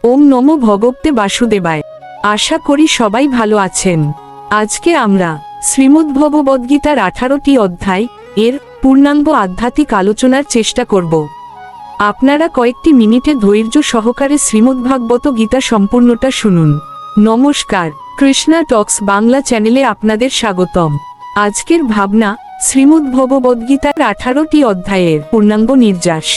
ওম নমো ভগবতে বাসুদেবায়। আশা করি সবাই ভালো আছেন। আজকে আমরা শ্রীমদ্ভগবদ্গীতার 18টি অধ্যায় এর পূর্ণাঙ্গ আধ্যাত্মিক আলোচনার চেষ্টা করব। আপনারা কয়েকটি মিনিটে ধৈর্য সহকারে শ্রীমদ্ভাগবত গীতা সম্পূর্ণটা শুনুন। নমস্কার, কৃষ্ণা টক্স বাংলা চ্যানেলে আপনাদের স্বাগতম। আজকের ভাবনা শ্রীমদ্ভগবদ্গীতার 18টি অধ্যায়ের পূর্ণাঙ্গ নির্যাস।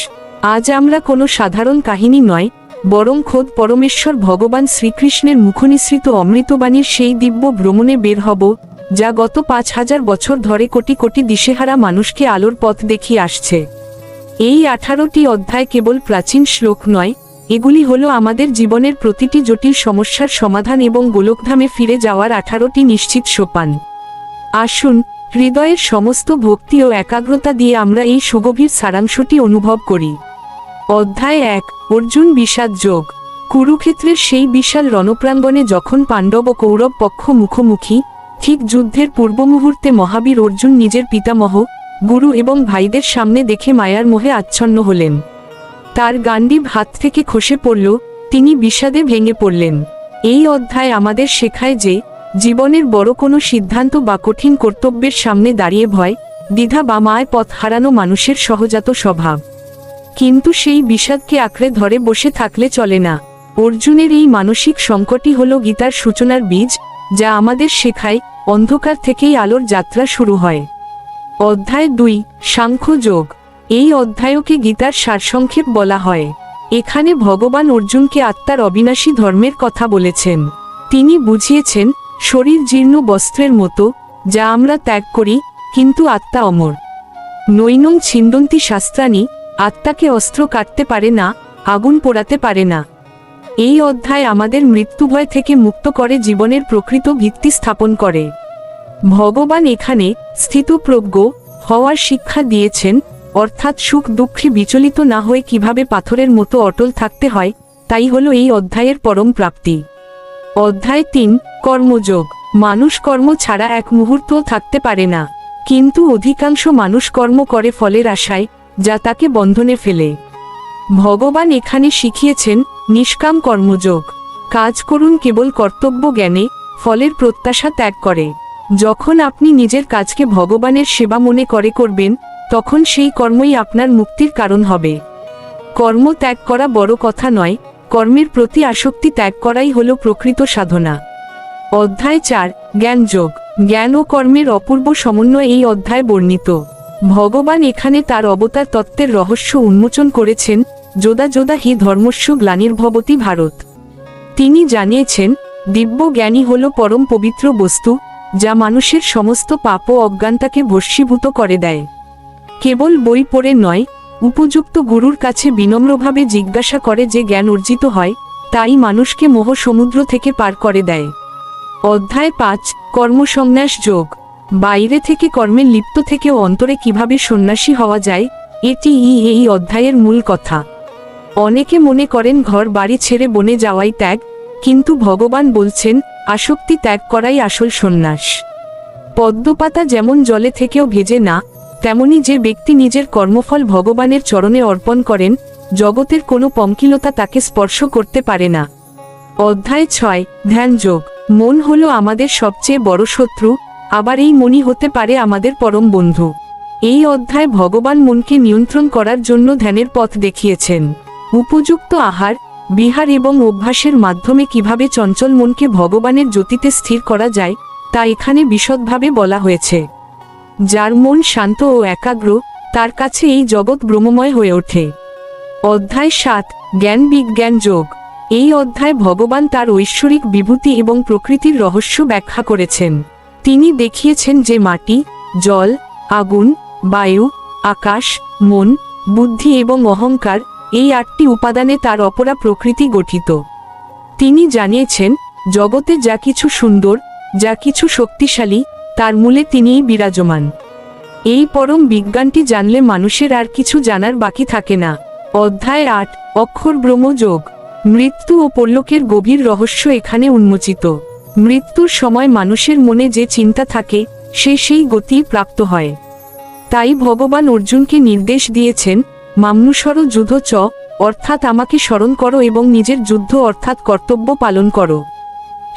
আজ আমরা কোনো সাধারণ কাহিনী নয়, বরং খোদ পরমেশ্বর ভগবান শ্রীকৃষ্ণের মুখনিসৃত অমৃতবাণীর সেই দিব্য ভ্রমণে বের হব, যা গত 5000 বছর ধরে কোটি কোটি দিশেহারা মানুষকে আলোর পথ দেখিয়ে আসছে। এই 18টি অধ্যায় কেবল প্রাচীন শ্লোক নয়, এগুলি হলো আমাদের জীবনের প্রতিটি জটিল সমস্যার সমাধান এবং গোলকধামে ফিরে যাওয়ার 18টি নিশ্চিত সোপান। আসুন, হৃদয়ের সমস্ত ভক্তি ও একাগ্রতা দিয়ে আমরা এই সুগভীর সারাংশটি অনুভব করি। অধ্যায় 1, অর্জুন বিষাদ যোগ। কুরুক্ষেত্রের সেই বিশাল রণপ্রাঙ্গণে যখন পাণ্ডব ও কৌরব পক্ষ মুখোমুখি, ঠিক যুদ্ধের পূর্ব মুহূর্তে মহাবীর অর্জুন নিজের পিতামহ, গুরু এবং ভাইদের সামনে দেখে মায়ার মোহে আচ্ছন্ন হলেন। তার গান্ডীব হাত থেকে খসে পড়ল, তিনি বিষাদে ভেঙে পড়লেন। এই অধ্যায় আমাদের শেখায় যে জীবনের বড় কোনো সিদ্ধান্ত বা কঠিন কর্তব্যের সামনে দাঁড়িয়ে ভয়, দ্বিধা বা মায় পথ হারানো মানুষের সহজাত স্বভাব। কিন্তু সেই বিষাদকে আঁকড়ে ধরে বসে থাকলে চলে না। অর্জুনের এই মানসিক সংকটই হল গীতার সূচনার বীজ, যা আমাদের শেখায় অন্ধকার থেকেই আলোর যাত্রা শুরু হয়। অধ্যায় 2, সাংখ্য যোগ। এই অধ্যায়কে গীতার সারসংক্ষেপ বলা হয়। এখানে ভগবান অর্জুনকে আত্মার অবিনাশী ধর্মের কথা বলেছেন। তিনি বুঝিয়েছেন, শরীর জীর্ণ বস্ত্রের মতো, যা আমরা ত্যাগ করি, কিন্তু আত্মা অমর। নৈনং ছিন্দন্তি শাস্ত্রাণি, আত্মাকে অস্ত্র কাটতে পারে না, আগুন পোড়াতে পারে না। এই অধ্যায় আমাদের মৃত্যুভয় থেকে মুক্ত করে জীবনের প্রকৃত ভিত্তি স্থাপন করে। ভগবান এখানে স্থিতপ্রজ্ঞ হওয়ার শিক্ষা দিয়েছেন, অর্থাৎ সুখ দুঃখে বিচলিত না হয়ে কিভাবে পাথরের মতো অটল থাকতে হয়, তাই হলো এই অধ্যায়ের পরম প্রাপ্তি। অধ্যায় 3, কর্মযোগ। মানুষ কর্ম ছাড়া এক মুহূর্তও থাকতে পারে না, কিন্তু অধিকাংশ মানুষ কর্ম করে ফলের আশায়, যা তাকে বন্ধনে ফেলে। ভগবান এখানে শিখিয়েছেন নিষ্কাম কর্মযোগ। কাজ করুন কেবল কর্তব্য জ্ঞানে, ফলের প্রত্যাশা ত্যাগ করে। যখন আপনি নিজের কাজকে ভগবানের সেবা মনে করে করবেন, তখন সেই কর্মই আপনার মুক্তির কারণ হবে। কর্ম ত্যাগ করা বড় কথা নয়, কর্মের প্রতি আসক্তি ত্যাগ করাই হলো প্রকৃত সাধনা। অধ্যায় 4, জ্ঞানযোগ। জ্ঞান ও কর্মের অপূর্ব সমন্বয় এই অধ্যায় বর্ণিত। ভগবান এখানে তার অবতার তত্ত্বের রহস্য উন্মোচন করেছেন, যোদা যোদা হি ধর্মস্য গ্লানির্ভবতি ভারত। তিনি জানিয়েছেন, দিব্য জ্ঞানী হল পরম পবিত্র বস্তু, যা মানুষের সমস্ত পাপ ও অজ্ঞানতাকে ভস্মীভূত করে দেয়। কেবল বই পড়ে নয়, উপযুক্ত গুরুর কাছে বিনম্রভাবে জিজ্ঞাসা করে যে জ্ঞান অর্জিত হয়, তাই মানুষকে মোহ সমুদ্র থেকে পার করে দেয়। অধ্যায় 5, কর্মসন্ন্যাস যোগ। বাইরে থেকে কর্মে লিপ্ত থেকেও অন্তরে কিভাবে সন্ন্যাসী হওয়া যায়, এটি এই অধ্যায়ের মূল কথা। অনেকে মনে করেন ঘর বাড়ি ছেড়ে বনে যাওয়াই ত্যাগ, কিন্তু ভগবান বলছেন আসক্তি ত্যাগ করাই আসল সন্ন্যাস। পদ্মপাতা যেমন জলে থেকেও ভেজে না, তেমনি যে ব্যক্তি নিজের কর্মফল ভগবানের চরণে অর্পণ করেন, জগতের কোনো পঙ্কিলতা তাকে স্পর্শ করতে পারে না। অধ্যায় 6, ধ্যান যোগ। মন হলো আমাদের সবচেয়ে বড় শত্রু, আবার এই মনই হতে পারে আমাদের পরম বন্ধু। এই অধ্যায় ভগবান মনকে নিয়ন্ত্রণ করার জন্য ধ্যানের পথ দেখিয়েছেন। উপযুক্ত আহার, বিহার এবং অভ্যাসের মাধ্যমে কিভাবে চঞ্চল মনকে ভগবানের জ্যোতিতে স্থির করা যায়, তা এখানে বিশদভাবে বলা হয়েছে। যার মন শান্ত ও একাগ্র, তার কাছে এই জগৎ ব্রহ্মময় হয়ে ওঠে। অধ্যায় 7, জ্ঞান বিজ্ঞান যোগ। এই অধ্যায় ভগবান তার ঐশ্বরিক বিভূতি এবং প্রকৃতির রহস্য ব্যাখ্যা করেছেন। তিনি দেখিয়েছেন যে মাটি, জল, আগুন, বায়ু, আকাশ, মন, বুদ্ধি এবং অহংকার, এই 8টি উপাদানে তার অপরা প্রকৃতি গঠিত। তিনি জানিয়েছেন, জগতে যা কিছু সুন্দর, যা কিছু শক্তিশালী, তার মূলে তিনিই বিরাজমান। এই পরম বিজ্ঞানটি জানলে মানুষের আর কিছু জানার বাকি থাকে না। অধ্যায় 8, অক্ষর ব্রহ্ম যোগ। মৃত্যু ও পরলোকের গভীর রহস্য এখানে উন্মোচিত। মৃত্যুর সময় মানুষের মনে যে চিন্তা থাকে, সে সেই গতি প্রাপ্ত হয়। তাই ভগবান অর্জুনকে নির্দেশ দিয়েছেন, মাম্নুষর যুধ চ, অর্থাৎ আমাকে স্মরণ করো এবং নিজের যুদ্ধ অর্থাৎ কর্তব্য পালন করো।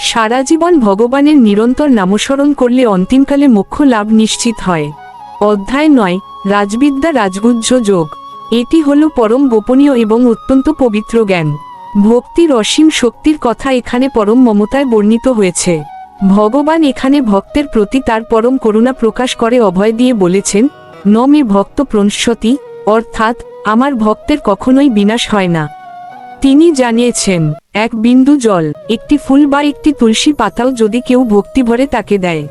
সারা জীবন ভগবানের নিরন্তর নামস্মরণ করলে অন্তিমকালে মোক্ষ লাভ নিশ্চিত হয়। অধ্যায় 9, রাজবিদ্যা রাজগুহ্য যোগ। এটি হল পরম গোপনীয় এবং অত্যন্ত পবিত্র জ্ঞান। ভক্তির অসীম শক্তির কথা এখানে পরম মমতায় বর্ণিত হয়েছে। ভগবান এখানে ভক্তের প্রতি তার পরম করুণা প্রকাশ করে অভয় দিয়ে বলেছেন, ন মে ভক্ত প্রণশ্যতি, অর্থাৎ আমার ভক্তের কখনোই বিনাশ হয় না। তিনি জানিয়েছেন, এক বিন্দু জল, একটি ফুল বা একটি তুলসী পাতাও যদি কেউ ভক্তিভরে তাকে দেয়,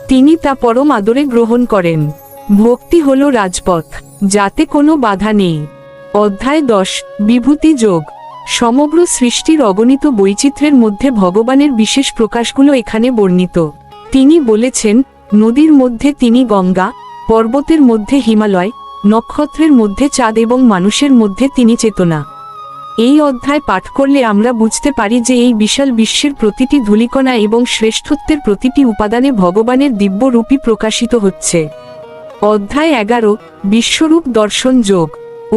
তিনি তা পরম আদরে গ্রহণ করেন। ভক্তি হল রাজপথ, যাতে কোনো বাধা নেই। অধ্যায় 10, বিভূতি যোগ। সমগ্র সৃষ্টির অগণিত বৈচিত্র্যের মধ্যে ভগবানের বিশেষ প্রকাশগুলো এখানে বর্ণিত। তিনি বলেছেন, নদীর মধ্যে তিনি গঙ্গা, পর্বতের মধ্যে হিমালয়, নক্ষত্রের মধ্যে চাঁদ এবং মানুষের মধ্যে তিনি চেতনা। এই অধ্যায় পাঠ করলে আমরা বুঝতে পারি যে এই বিশাল বিশ্বের প্রতিটি ধূলিকণা এবং শ্রেষ্ঠত্বের প্রতিটি উপাদানে ভগবানের দিব্য রূপই প্রকাশিত হচ্ছে। অধ্যায় 11, বিশ্বরূপ দর্শন যোগ।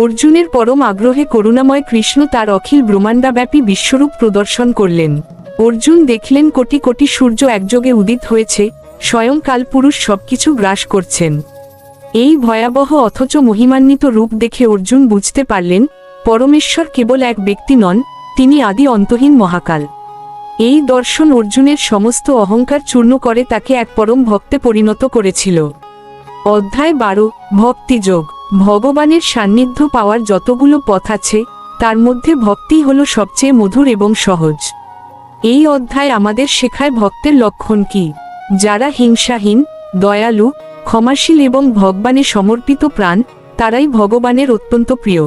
অর্জুনের পরম আগ্রহে করুণাময় কৃষ্ণ তার অখিল ব্রহ্মাণ্ডব্যাপী বিশ্বরূপ প্রদর্শন করলেন। অর্জুন দেখলেন কোটি কোটি সূর্য একযোগে উদিত হয়েছে, স্বয়ং কালপুরুষ সবকিছু গ্রাস করছেন। এই ভয়াবহ অথচ মহিমান্বিত রূপ দেখে অর্জুন বুঝতে পারলেন, পরমেশ্বর কেবল এক ব্যক্তি নন, তিনি আদি অন্তহীন মহাকাল। এই দর্শন অর্জুনের সমস্ত অহংকার চূর্ণ করে তাকে এক পরম ভক্তে পরিণত করেছিল। অধ্যায় 12, ভক্তিযোগ। ভগবানের সান্নিধ্য পাওয়ার যতগুলো পথ আছে, তার মধ্যে ভক্তি হল সবচেয়ে মধুর এবং সহজ। এই অধ্যায় আমাদের শেখায় ভক্তের লক্ষণ কি। যারা হিংসাহীন, দয়ালু, ক্ষমাশীল এবং ভগবানে সমর্পিত প্রাণ, তারাই ভগবানের অত্যন্ত প্রিয়।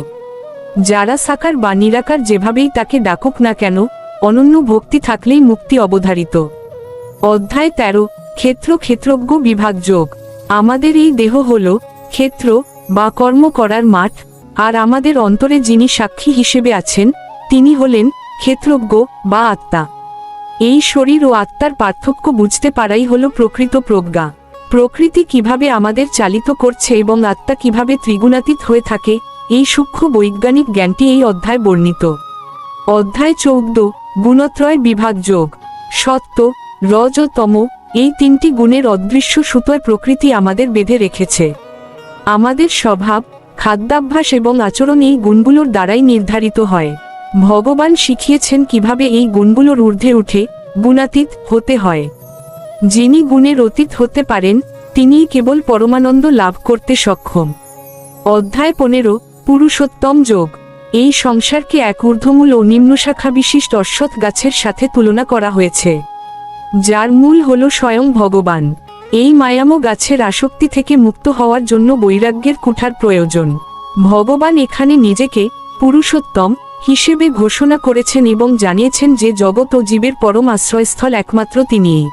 যারা সাকার বা নিরাকার যেভাবেই তাকে ডাকুক না কেন, অনন্য ভক্তি থাকলেই মুক্তি অবধারিত। অধ্যায় 13, ক্ষেত্র ক্ষেত্রজ্ঞ বিভাগ যোগ। আমাদের এই দেহ হল ক্ষেত্র বা কর্ম করার মাঠ, আর আমাদের অন্তরে যিনি সাক্ষী হিসেবে আছেন, তিনি হলেন ক্ষেত্রজ্ঞ বা আত্মা। এই শরীর ও আত্মার পার্থক্য বুঝতে পারাই হল প্রকৃত প্রজ্ঞা। প্রকৃতি কিভাবে আমাদের চালিত করছে এবং আত্মা কিভাবে ত্রিগুণাতীত হয়ে থাকে, এই সূক্ষ্ম বৈজ্ঞানিক জ্ঞানটি এই অধ্যায় বর্ণিত। অধ্যায় 14, গুণত্রয় বিভাগ যোগ। সত্য, রজ ও তম, এই তিনটি গুণের অদৃশ্য সুতোয় প্রকৃতি আমাদের বেঁধে রেখেছে। আমাদের স্বভাব, খাদ্যাভ্যাস এবং আচরণ এই গুণগুলোর দ্বারাই নির্ধারিত হয়। ভগবান শিখিয়েছেন কিভাবে এই গুণগুলোর ঊর্ধ্বে উঠে গুণাতীত হতে হয়। যিনি গুণের অতীত হতে পারেন, তিনিই কেবল পরমানন্দ লাভ করতে সক্ষম। অধ্যায় 15, পুরুষোত্তম যোগ। এই সংসারকে এক ঊর্ধ্বমূল ও নিম্নশাখা বিশিষ্ট অশ্বত্থ গাছের সাথে তুলনা করা হয়েছে, যার মূল হল স্বয়ং ভগবান। এই মায়াময় গাছের আসক্তি থেকে মুক্ত হওয়ার জন্য বৈরাগ্যের কুঠার প্রয়োজন। ভগবান এখানে নিজেকে পুরুষোত্তম হিসেবে ঘোষণা করেছেন এবং জানিয়েছেন যে জগৎ ও জীবের পরম আশ্রয়স্থল একমাত্র তিনিই।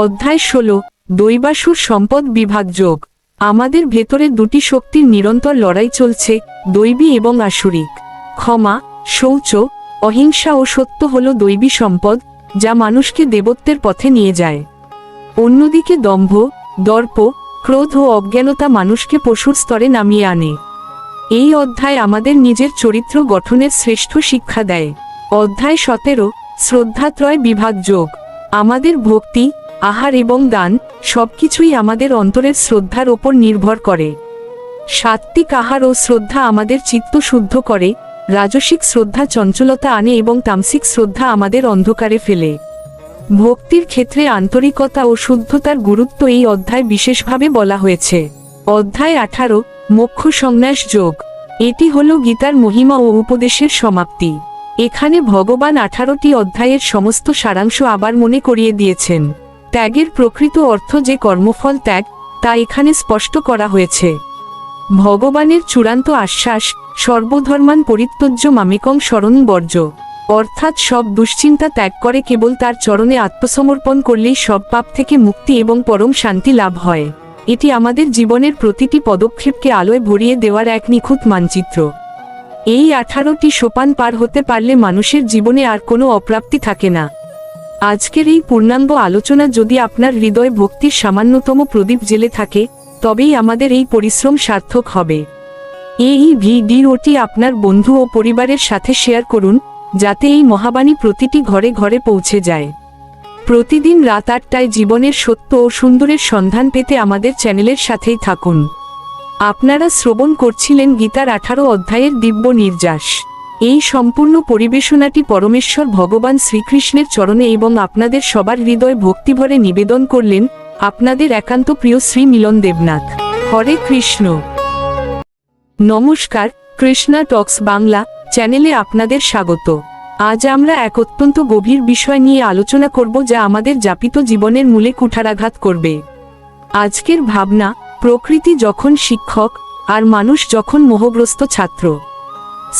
অধ্যায় 16, দৈবাসুর সম্পদ বিভাগ যোগ। আমাদের ভেতরে দুটি শক্তির নিরন্তর লড়াই চলছে, দৈবী এবং আসুরিক। ক্ষমা, শৌচ, অহিংসা ও সত্য হল দৈবী সম্পদ, যা মানুষকে দেবত্বের পথে নিয়ে যায়। অন্যদিকে দম্ভ, দর্প, ক্রোধ ও অজ্ঞানতা মানুষকে পশুর স্তরে নামিয়ে আনে। এই অধ্যায় আমাদের নিজের চরিত্র গঠনের শ্রেষ্ঠ শিক্ষা দেয়। অধ্যায় 17, শ্রদ্ধাত্রয় বিভাগ যোগ। আমাদের ভক্তি, আহার এবং দান সবকিছুই আমাদের অন্তরের শ্রদ্ধার ওপর নির্ভর করে। সাত্ত্বিক আহার ও শ্রদ্ধা আমাদের চিত্ত শুদ্ধ করে, রাজসিক শ্রদ্ধা চঞ্চলতা আনে এবং তামসিক শ্রদ্ধা আমাদের অন্ধকারে ফেলে। ভক্তির ক্ষেত্রে আন্তরিকতা ও শুদ্ধতার গুরুত্ব এই অধ্যায় বিশেষভাবে বলা হয়েছে। অধ্যায় 18, মোক্ষ সংন্যাস যোগ। এটি হল গীতার মহিমা ও উপদেশের সমাপ্তি। এখানে ভগবান 18টি অধ্যায়ের সমস্ত সারাংশ আবার মনে করিয়ে দিয়েছেন। ত্যাগের প্রকৃত অর্থ যে কর্মফল ত্যাগ, তা এখানে স্পষ্ট করা হয়েছে। ভগবানের চূড়ান্ত আশ্বাস, সর্বধর্মান পরিত্যজ্য মামেকং শরণ বর্জ্য, অর্থাৎ সব দুশ্চিন্তা ত্যাগ করে কেবল তার চরণে আত্মসমর্পণ করলেই সব পাপ থেকে মুক্তি এবং পরম শান্তি লাভ হয়। এটি আমাদের জীবনের প্রতিটি পদক্ষেপকে আলোয় ভরিয়ে দেওয়ার এক নিখুঁত মানচিত্র। এই 18টি সোপান পার হতে পারলে মানুষের জীবনে আর কোনো অপ্রাপ্তি থাকে না। আজকের এই পূর্ণাঙ্গ আলোচনা যদি আপনার হৃদয় ভক্তির সামান্যতম প্রদীপ জ্বেলে থাকে, তবেই আমাদের এই পরিশ্রম সার্থক হবে। এই ভিডিওটি আপনার বন্ধু ও পরিবারের সাথে শেয়ার করুন, যাতে এই মহাবাণী প্রতিটি ঘরে ঘরে পৌঁছে যায়। প্রতিদিন রাত ৮টায় জীবনের সত্য ও সুন্দরের সন্ধান পেতে আমাদের চ্যানেলের সাথেই থাকুন। আপনারা শ্রবণ করছিলেন গীতার 18 অধ্যায়ের দিব্য নির্যাস। এই সম্পূর্ণ পরিবেশনাটি পরমেশ্বর ভগবান শ্রীকৃষ্ণের চরণে এবং আপনাদের সবার হৃদয় ভক্তিভরে নিবেদন করলেন আপনাদের একান্ত প্রিয় শ্রী মিলন দেবনাথ। হরে কৃষ্ণ। নমস্কার, কৃষ্ণা টক্স বাংলা চ্যানেলে আপনাদের স্বাগত। আজ আমরা এক অত্যন্ত গভীর বিষয় নিয়ে আলোচনা করব, যা আমাদের যাপিত জীবনের মূলে কুঠারাঘাত করবে। আজকের ভাবনা: প্রকৃতি যখন শিক্ষক আর মানুষ যখন মোহগ্রস্ত ছাত্র।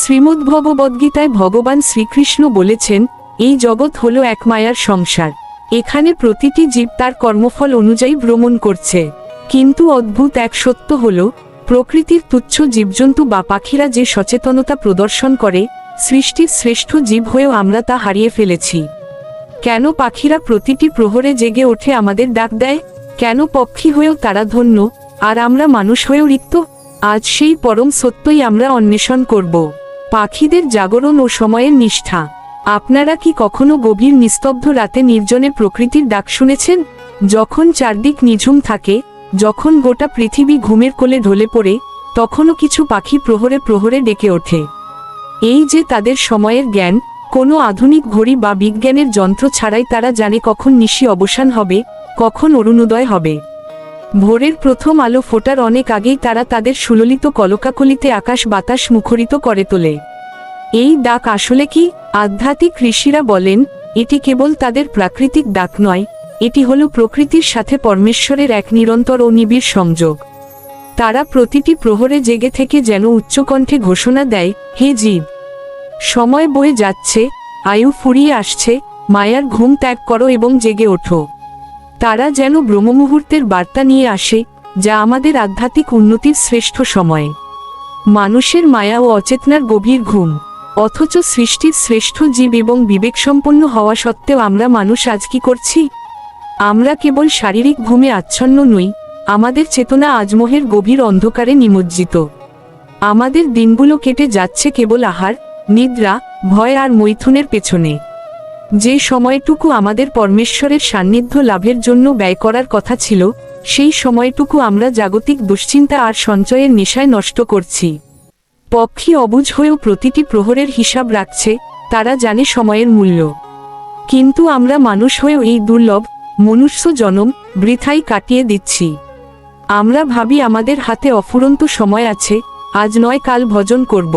শ্রীমদ্ভগবদ্গীতায় ভগবান শ্রীকৃষ্ণ বলেছেন, এই জগৎ হলো এক মায়ার সংসার। এখানে প্রতিটি জীব তার কর্মফল অনুযায়ী ভ্রমণ করছে। কিন্তু অদ্ভুত এক সত্য হল, প্রকৃতির তুচ্ছ জীবজন্তু বা পাখিরা যে সচেতনতা প্রদর্শন করে, সৃষ্টির শ্রেষ্ঠ জীব হয়েও আমরা তা হারিয়ে ফেলেছি। কেন পাখিরা প্রতিটি প্রহরে জেগে ওঠে আমাদের ডাক দেয়? কেন পক্ষী হয়েও তারা ধন্য, আর আমরা মানুষ হয়েও রিক্ত? আজ সেই পরম সত্যই আমরা অন্বেষণ করব। পাখিদের জাগরণ ও সময়ের নিষ্ঠা। আপনারা কি কখনো গভীর নিস্তব্ধ রাতে নির্জনে প্রকৃতির ডাক শুনেছেন? যখন চারদিক নিঝুম থাকে, যখন গোটা পৃথিবী ঘুমের কোলে ঢলে পড়ে, তখনও কিছু পাখি প্রহরে প্রহরে ডেকে ওঠে। এই যে তাদের সময়ের জ্ঞান, কোনো আধুনিক ঘড়ি বা বিজ্ঞানের যন্ত্র ছাড়াই তারা জানে কখন নিশি অবসান হবে, কখন অরুণোদয় হবে। ভোরের প্রথম আলো ফোটার অনেক আগেই তারা তাদের সুললিত কলকাকলিতে আকাশ বাতাস মুখরিত করে তোলে। এই ডাক আসলে কি? আধ্যাত্মিক ঋষিরা বলেন, এটি কেবল তাদের প্রাকৃতিক ডাক নয়, এটি হলো প্রকৃতির সাথে পরমেশ্বরের এক নিরন্তর ও নিবিড় সংযোগ। তারা প্রতিটি প্রহরে জেগে থেকে যেন উচ্চকণ্ঠে ঘোষণা দেয়, হে জীব, সময় বয়ে যাচ্ছে, আয়ু ফুরিয়ে আসছে, মায়ার ঘুম ত্যাগ করো এবং জেগে ওঠো। তারা যেন ব্রহ্মমুহূর্তের বার্তা নিয়ে আসে, যা আমাদের আধ্যাত্মিক উন্নতির শ্রেষ্ঠ সময়। মানুষের মায়া ও অচেতনার গভীর ঘুম। অথচ সৃষ্টির শ্রেষ্ঠ জীব এবং বিবেকসম্পন্ন হওয়া সত্ত্বেও আমরা মানুষ আজ কি করছি? আমরা কেবল শারীরিক ঘুমে আচ্ছন্ন নই, আমাদের চেতনা আজ মোহের গভীর অন্ধকারে নিমজ্জিত। আমাদের দিনগুলো কেটে যাচ্ছে কেবল আহার, নিদ্রা, ভয় আর মৈথুনের পেছনে। যে সময়টুকু আমাদের পরমেশ্বরের সান্নিধ্য লাভের জন্য ব্যয় করার কথা ছিল, সেই সময়টুকু আমরা জাগতিক দুশ্চিন্তা আর সঞ্চয়ের নেশায় নষ্ট করছি। পক্ষী অবুঝ হয়েও প্রতিটি প্রহরের হিসাব রাখছে, তারা জানে সময়ের মূল্য। কিন্তু আমরা মানুষ হয়েও এই দুর্লভ মনুষ্য জনম বৃথাই কাটিয়ে দিচ্ছি। আমরা ভাবি আমাদের হাতে অফুরন্ত সময় আছে, আজ নয় কাল ভজন করব।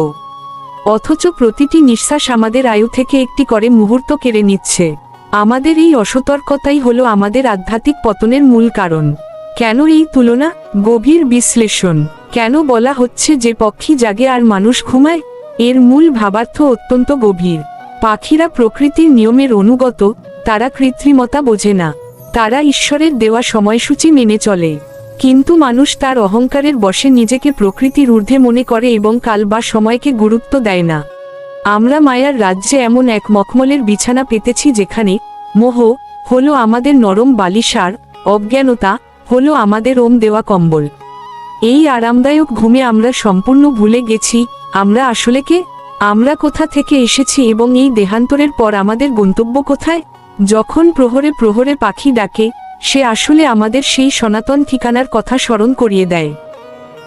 অথচ প্রতিটি নিঃশ্বাস আমাদের আয়ু থেকে একটি করে মুহূর্ত কেড়ে নিচ্ছে। আমাদের এই অসতর্কতাই হলো আমাদের আধ্যাত্মিক পতনের মূল কারণ। কেন এই তুলনা? গভীর বিশ্লেষণ। কেন বলা হচ্ছে যে পক্ষী জাগে আর মানুষ ঘুমায়? এর মূল ভাবার্থ অত্যন্ত গভীর। পাখিরা প্রকৃতির নিয়মের অনুগত, তারা কৃত্রিমতা বোঝে না। তারা ঈশ্বরের দেওয়া সময়সূচি মেনে চলে। কিন্তু মানুষ তার অহংকারের বশে নিজেকে প্রকৃতির ঊর্ধ্বে মনে করে এবং কাল বা সময়কে গুরুত্ব দেয় না। আমরা মায়ার রাজ্যে এমন এক মখমলের বিছানা পেতেছি যেখানে মোহ হলো আমাদের নরম বালিশ, অজ্ঞানতা হলো আমাদের ওম দেওয়া কম্বল। এই আরামদায়ক ঘুমে আমরা সম্পূর্ণ ভুলে গেছি আমরা আসলে কে, আমরা কোথা থেকে এসেছি এবং এই দেহান্তরের পর আমাদের গন্তব্য কোথায়। যখন প্রহরে প্রহরে পাখি ডাকে, সে আসলে আমাদের সেই সনাতন ঠিকানার কথা স্মরণ করিয়ে দেয়।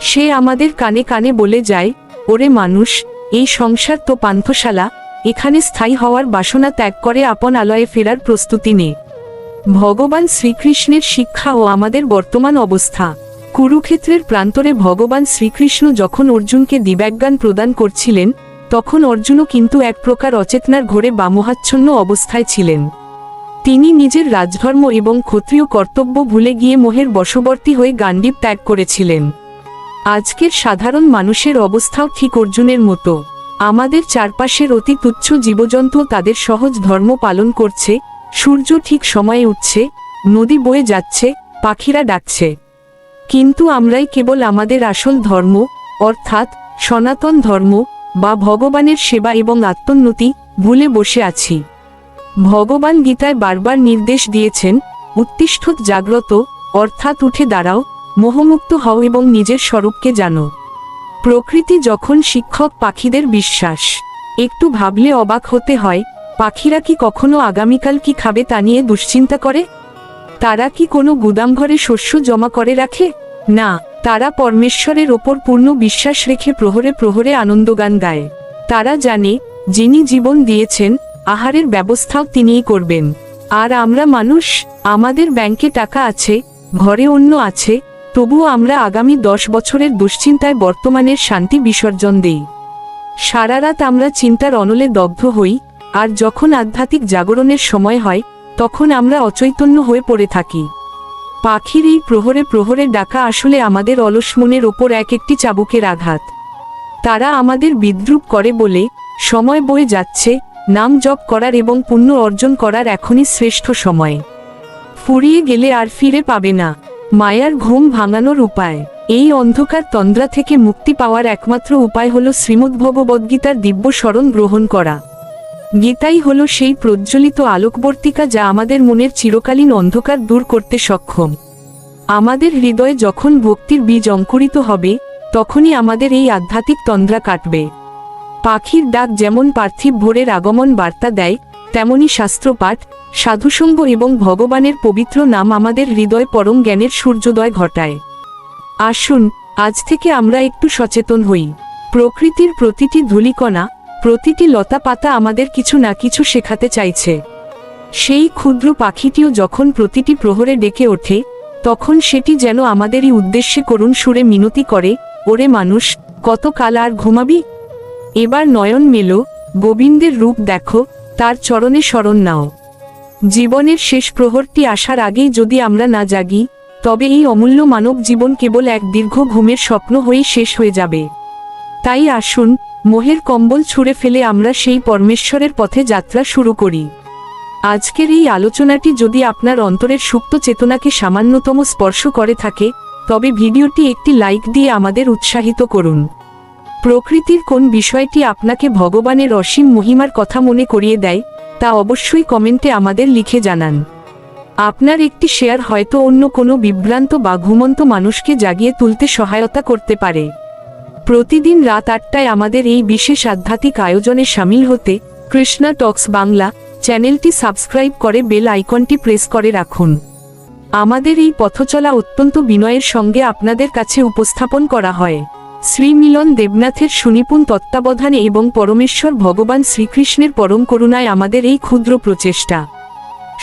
সে আমাদের কানে কানে বলে যায়, ওরে মানুষ, এই সংসার তো পান্থশালা, এখানে স্থায়ী হওয়ার বাসনা ত্যাগ করে আপন আলয়ে ফেরার প্রস্তুতি নে। ভগবান শ্রীকৃষ্ণের শিক্ষা ও আমাদের বর্তমান অবস্থা। কুরুক্ষেত্রের প্রান্তরে ভগবান শ্রীকৃষ্ণ যখন অর্জুনকে দিব্যাজ্ঞান প্রদান করছিলেন, তখন অর্জুনও কিন্তু এক প্রকার অচেতনার ঘোরে বা মোহাচ্ছন্ন অবস্থায় ছিলেন। তিনি নিজের রাজধর্ম এবং ক্ষত্রিয় কর্তব্য ভুলে গিয়ে মোহের বশবর্তী হয়ে গান্ডীব ত্যাগ করেছিলেন। আজকের সাধারণ মানুষের অবস্থাও ঠিক অর্জুনের মতো। আমাদের চারপাশের অতি তুচ্ছ জীবজন্তু তাদের সহজ ধর্ম পালন করছে, সূর্য ঠিক সময়ে উঠছে, নদী বয়ে যাচ্ছে, পাখিরা ডাকছে। কিন্তু আমরাই কেবল আমাদের আসল ধর্ম, অর্থাৎ সনাতন ধর্ম বা ভগবানের সেবা এবং আত্মোন্নতি ভুলে বসে আছি। ভগবান গীতায় বারবার নির্দেশ দিয়েছেন, উত্তিষ্ঠৎ জাগ্রত, অর্থাৎ উঠে দাঁড়াও, মোহমুক্ত হও এবং নিজের স্বরূপকে জানো। প্রকৃতি যখন শিক্ষক পাখিদের বিশ্বাস। একটু ভাবলে অবাক হতে হয়, পাখিরা কি কখনো আগামীকাল কি খাবে তা নিয়ে দুশ্চিন্তা করে? তারা কি কোনো গুদামঘরে শস্য জমা করে রাখে? না, তারা পরমেশ্বরের ওপর পূর্ণ বিশ্বাস রেখে প্রহরে প্রহরে আনন্দগান গায়। তারা জানে, যিনি জীবন দিয়েছেন, আহারের ব্যবস্থাও তিনিই করবেন। আর আমরা মানুষ, আমাদের ব্যাংকে টাকা আছে, ঘরে অন্ন আছে, তবুও আমরা আগামী 10 বছরের দুশ্চিন্তায় বর্তমানের শান্তি বিসর্জন দেই। সারা রাত আমরা চিন্তার অনলে দগ্ধ হই, আর যখন আধ্যাত্মিক জাগরণের সময় হয়, তখন আমরা অচৈতন্য হয়ে পড়ে থাকি। পাখির এই প্রহরে প্রহরে ডাকা আসলে আমাদের অলস মনের ওপর এক একটি চাবুকের আঘাত। তারা আমাদের বিদ্রূপ করে বলে, সময় বয়ে যাচ্ছে, নাম জপ করার এবং পুণ্য অর্জন করার এখনই শ্রেষ্ঠ সময়। ফুরিয়ে গেলে আর ফিরে পাবে না। মায়ার ঘুম ভাঙানোর উপায়। এই অন্ধকার তন্দ্রা থেকে মুক্তি পাওয়ার একমাত্র উপায় হল শ্রীমদ্ভগবদ্গীতার দিব্য স্মরণ গ্রহণ করা। গীতাই হল সেই প্রজ্বলিত আলোকবর্তিকা যা আমাদের মনের চিরকালীন অন্ধকার দূর করতে সক্ষম। আমাদের হৃদয়ে যখন ভক্তির বীজ অঙ্কুরিত হবে, তখনই আমাদের এই আধ্যাত্মিক তন্দ্রা কাটবে। পাখির ডাক যেমন পার্থিব ভোরের আগমন বার্তা দেয়, তেমনি শাস্ত্রপাঠ, সাধুসঙ্গ এবং ভগবানের পবিত্র নাম আমাদের হৃদয় পরম জ্ঞানের সূর্যোদয় ঘটায়। আসুন, আজ থেকে আমরা একটু সচেতন হই। প্রকৃতির প্রতিটি ধূলিকণা, প্রতিটি লতা পাতা আমাদের কিছু না কিছু শেখাতে চাইছে। সেই ক্ষুদ্র পাখিটিও যখন প্রতিটি প্রহরে ডেকে ওঠে, তখন সেটি যেন আমাদেরই উদ্দেশ্যে করুণ সুরে মিনতি করে, ওরে মানুষ, কত কাল আর ঘুমাবি? এবার নয়ন মেলো, গোবিন্দের রূপ দেখো, তার চরণে শরণ নাও। জীবনের শেষ প্রহরটি আসার আগেই যদি আমরা না জাগি, তবে এই অমূল্য মানব জীবন কেবল এক দীর্ঘ ঘুমের স্বপ্ন হয়েই শেষ হয়ে যাবে। তাই আসুন, মোহের কম্বল ছুঁড়ে ফেলে আমরা সেই পরমেশ্বরের পথে যাত্রা শুরু করি। আজকের এই আলোচনাটি যদি আপনার অন্তরের সুপ্ত চেতনাকে সামান্যতম স্পর্শ করে থাকে, তবে ভিডিওটি একটি লাইক দিয়ে আমাদের উৎসাহিত করুন। প্রকৃতির কোন বিষয়টি আপনাকে ভগবানের অসীম মহিমার কথা মনে করিয়ে দেয়, তা অবশ্যই কমেন্টে আমাদের লিখে জানান। আপনার একটি শেয়ার হয়তো অন্য কোনো বিভ্রান্ত বা ঘুমন্ত মানুষকে জাগিয়ে তুলতে সহায়তা করতে পারে। প্রতিদিন রাত 8টায় আমাদের এই বিশেষ আধ্যাত্মিক আয়োজনে শামিল হতে কৃষ্ণা টক্স বাংলা চ্যানেলটি সাবস্ক্রাইব করে বেল আইকনটি প্রেস করে রাখুন। আমাদের এই পথচলা অত্যন্ত বিনয়ের সঙ্গে আপনাদের কাছে উপস্থাপন করা হয় শ্রী মিলন দেবনাথের সুনিপুণ তত্ত্বাবধানে এবং পরমেশ্বর ভগবান শ্রীকৃষ্ণের পরম করুণায় আমাদের এই ক্ষুদ্র প্রচেষ্টা।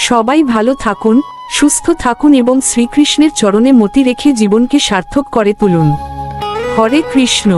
সবাই ভালো থাকুন, সুস্থ থাকুন এবং শ্রীকৃষ্ণের চরণে মতি রেখে জীবনকে সার্থক করে তুলুন। হরে কৃষ্ণ।